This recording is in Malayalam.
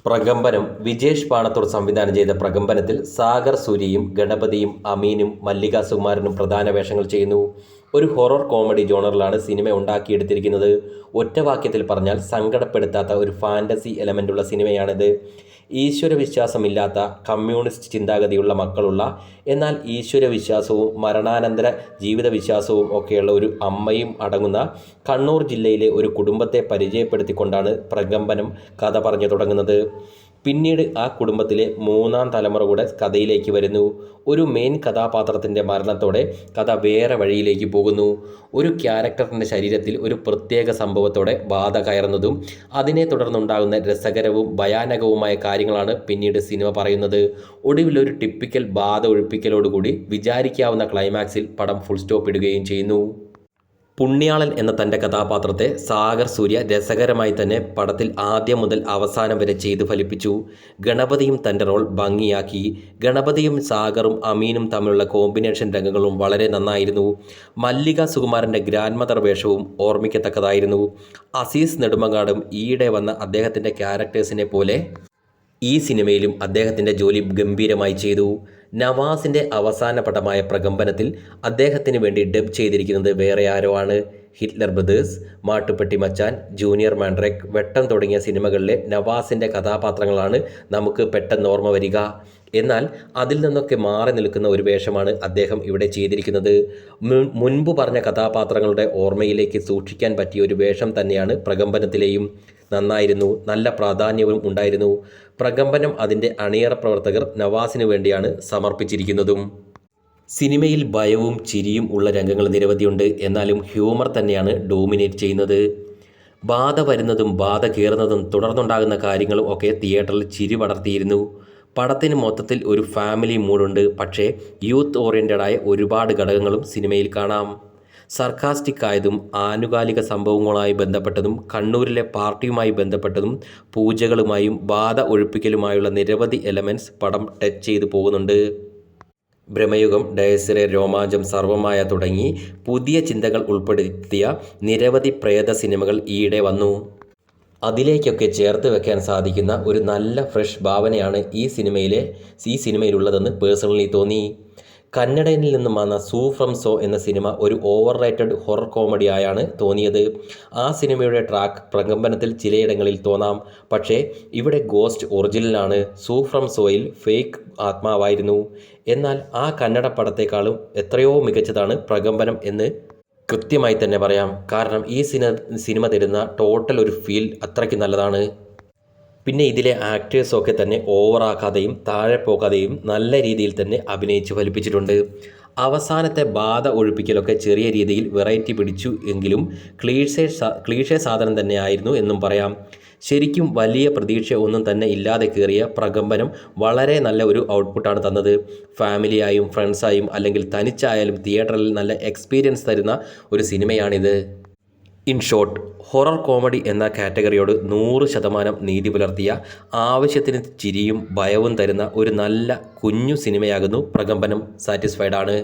പ്രകമ്പനം വിജേഷ് പാണത്തൂർ സംവിധാനം ചെയ്ത പ്രകമ്പനത്തിൽ സാഗർ സൂര്യയും ഗണപതിയും അമീനും മല്ലിക സുകുമാരനും പ്രധാന വേഷങ്ങൾ ചെയ്യുന്നു. ഒരു ഹൊറർ കോമഡി ജോണറിലാണ് സിനിമ ഉണ്ടാക്കിയെടുത്തിരിക്കുന്നത്. ഒറ്റവാക്യത്തിൽ പറഞ്ഞാൽ സങ്കടപ്പെടുത്താത്ത ഒരു ഫാൻറ്റസി എലമെൻ്റുള്ള സിനിമയാണിത്. ഈശ്വരവിശ്വാസമില്ലാത്ത, കമ്മ്യൂണിസ്റ്റ് ചിന്താഗതിയുള്ള മക്കളുള്ള, എന്നാൽ ഈശ്വരവിശ്വാസവും മരണാനന്തര ജീവിതവിശ്വാസവും ഒക്കെയുള്ള ഒരു അമ്മയും അടങ്ങുന്ന കണ്ണൂർ ജില്ലയിലെ ഒരു കുടുംബത്തെ പരിചയപ്പെടുത്തിക്കൊണ്ടാണ് പ്രകമ്പനം കഥ പറഞ്ഞു തുടങ്ങുന്നത്. പിന്നീട് ആ കുടുംബത്തിലെ മൂന്നാം തലമുറ കൂടെ കഥയിലേക്ക് വരുന്നു. ഒരു മെയിൻ കഥാപാത്രത്തിൻ്റെ മരണത്തോടെ കഥ വേറെ വഴിയിലേക്ക് പോകുന്നു. ഒരു ക്യാരക്ടറിൻ്റെ ശരീരത്തിൽ ഒരു പ്രത്യേക സംഭവത്തോടെ ബാധ കയറുന്നതും അതിനെ തുടർന്നുണ്ടാകുന്ന രസകരവും ഭയാനകവുമായ കാര്യങ്ങളാണ് പിന്നീട് സിനിമ പറയുന്നത്. ഒടുവിൽ ഒരു ടിപ്പിക്കൽ ബാധ ഒഴിപ്പിക്കലോടുകൂടി വിചാരിക്കാവുന്ന ക്ലൈമാക്സിൽ പടം ഫുൾ സ്റ്റോപ്പ് ഇടുകയും ചെയ്യുന്നു. പുണ്യാളൻ എന്ന തൻ്റെ കഥാപാത്രത്തെ സാഗർ സൂര്യ രസകരമായി തന്നെ പടത്തിൽ ആദ്യം മുതൽ അവസാനം വരെ ചെയ്തു ഫലിപ്പിച്ചു. ഗണപതിയും തൻ്റെ റോൾ ഭംഗിയാക്കി. ഗണപതിയും സാഗറും അമീനും തമ്മിലുള്ള കോമ്പിനേഷൻ രംഗങ്ങളും വളരെ നന്നായിരുന്നു. മല്ലിക സുകുമാരൻ്റെ ഗ്രാൻഡ് മദർ വേഷവും ഓർമ്മിക്കത്തക്കതായിരുന്നു. അസീസ് നെടുമങ്ങാടും ഈയിടെ വന്ന അദ്ദേഹത്തിൻ്റെ ക്യാരക്ടേഴ്സിനെ പോലെ ഈ സിനിമയിലും അദ്ദേഹത്തിൻ്റെ ജോലി ഗംഭീരമായി ചെയ്തു. നവാസിൻ്റെ അവസാന പടമായ പ്രകമ്പനത്തിൽ അദ്ദേഹത്തിന് വേണ്ടി ഡബ് ചെയ്തിരിക്കുന്നത് വേറെ ആരോ ആണ്. ഹിറ്റ്ലർ ബ്രദേഴ്സ്, മാട്ടുപ്പെട്ടി മച്ചാൻ, ജൂനിയർ മാൻഡ്രേക്ക്, വെട്ടം തുടങ്ങിയ സിനിമകളിലെ നവാസിൻ്റെ കഥാപാത്രങ്ങളാണ് നമുക്ക് പെട്ടെന്ന് ഓർമ്മ വരിക. എന്നാൽ അതിൽ നിന്നൊക്കെ മാറി നിൽക്കുന്ന ഒരു വേഷമാണ് അദ്ദേഹം ഇവിടെ ചെയ്തിരിക്കുന്നത്. മുൻപ് പറഞ്ഞ കഥാപാത്രങ്ങളുടെ ഓർമ്മയിലേക്ക് സൂക്ഷിക്കാൻ പറ്റിയ ഒരു വേഷം തന്നെയാണ് പ്രകമ്പനത്തിലെയും. നന്നായിരുന്നു. നല്ല പ്രാധാന്യവും ഉണ്ടായിരുന്നു. പ്രകമ്പനം അതിൻ്റെ അണിയറ പ്രവർത്തകർ നവാസിന് വേണ്ടിയാണ് സമർപ്പിച്ചിരിക്കുന്നതും. സിനിമയിൽ ഭയവും ചിരിയും ഉള്ള രംഗങ്ങൾ നിരവധിയുണ്ട്. എന്നാലും ഹ്യൂമർ തന്നെയാണ് ഡോമിനേറ്റ് ചെയ്യുന്നത്. ബാധ വരുന്നതും ബാധ കയറുന്നതും തുടർന്നുണ്ടാകുന്ന കാര്യങ്ങളും ഒക്കെ തിയേറ്ററിൽ ചിരി പടർത്തിയിരുന്നു. പടത്തിന് മൊത്തത്തിൽ ഒരു ഫാമിലി മൂഡുണ്ട്. പക്ഷേ യൂത്ത് ഓറിയൻറ്റഡായ ഒരുപാട് ഘടകങ്ങളും സിനിമയിൽ കാണാം. സർക്കാസ്റ്റിക് ആയതും ആനുകാലിക സംഭവങ്ങളുമായി ബന്ധപ്പെട്ടതും കണ്ണൂരിലെ പാർട്ടിയുമായി ബന്ധപ്പെട്ടതും പൂജകളുമായും ബാധ ഒഴിപ്പിക്കലുമായുള്ള നിരവധി എലമെൻറ്റ്സ് പടം ടച്ച് ചെയ്തു പോകുന്നുണ്ട്. ഭ്രമയുഗം, ഡയസിറെ, രോമാഞ്ചം, സർവമായ തുടങ്ങി പുതിയ ചിന്തകൾ ഉൾപ്പെടുത്തിയ നിരവധി പ്രേത സിനിമകൾ ഈയിടെ വന്നു. അതിലേക്കൊക്കെ ചേർത്ത് വെക്കാൻ സാധിക്കുന്ന ഒരു നല്ല ഫ്രഷ് ഭാവനയാണ് ഈ സിനിമയിലുള്ളതെന്ന് പേഴ്സണലി തോന്നി. കന്നഡയിൽ നിന്നും വന്ന സൂ ഫ്രം സോ എന്ന സിനിമ ഒരു ഓവർ റേറ്റഡ് ഹൊറർ കോമഡി ആയാണ് തോന്നിയത്. ആ സിനിമയുടെ ട്രാക്ക് പ്രകമ്പനത്തിൽ ചിലയിടങ്ങളിൽ തോന്നാം. പക്ഷേ ഇവിടെ ഗോസ്റ്റ് ഒറിജിനലാണ്. സൂ ഫ്രം സോയിൽ ഫേക്ക് ആത്മാവായിരുന്നു. എന്നാൽ ആ കന്നഡ പടത്തെക്കാളും എത്രയോ മികച്ചതാണ് പ്രകമ്പനം എന്ന് കൃത്യമായി തന്നെ പറയാം. കാരണം ഈ സിനിമ തരുന്ന ടോട്ടൽ ഒരു ഫീൽ അത്രയ്ക്ക് നല്ലതാണ്. പിന്നെ ഇതിലെ ആക്ടേഴ്സൊക്കെ തന്നെ ഓവറാക്കാതെയും താഴെ പോകാതെയും നല്ല രീതിയിൽ തന്നെ അഭിനയിച്ച് ഫലിപ്പിച്ചിട്ടുണ്ട്. അവസാനത്തെ ബാധ ഒഴിപ്പിക്കലൊക്കെ ചെറിയ രീതിയിൽ വെറൈറ്റി പിടിച്ചു എങ്കിലും ക്ലീഷേ സാധനം തന്നെയായിരുന്നു എന്നും പറയാം. ശരിക്കും വലിയ പ്രതീക്ഷ ഒന്നും തന്നെ ഇല്ലാതെ കയറിയ പ്രകമ്പനം വളരെ നല്ല ഒരു ഔട്ട്പുട്ടാണ് തന്നത്. ഫാമിലിയായും ഫ്രണ്ട്സായും അല്ലെങ്കിൽ തനിച്ചായാലും തിയേറ്ററിൽ നല്ല എക്സ്പീരിയൻസ് തരുന്ന ഒരു സിനിമയാണിത്. ഇൻ ഷോർട്ട്, ഹൊറർ കോമഡി എന്ന കാറ്റഗറിയോട് 100% നീതി പുലർത്തിയ, ആവശ്യത്തിന് ചിരിയും ഭയവും തരുന്ന ഒരു നല്ല കുഞ്ഞു സിനിമയാകുന്നു പ്രകമ്പനം. സാറ്റിസ്ഫൈഡ് ആണ്.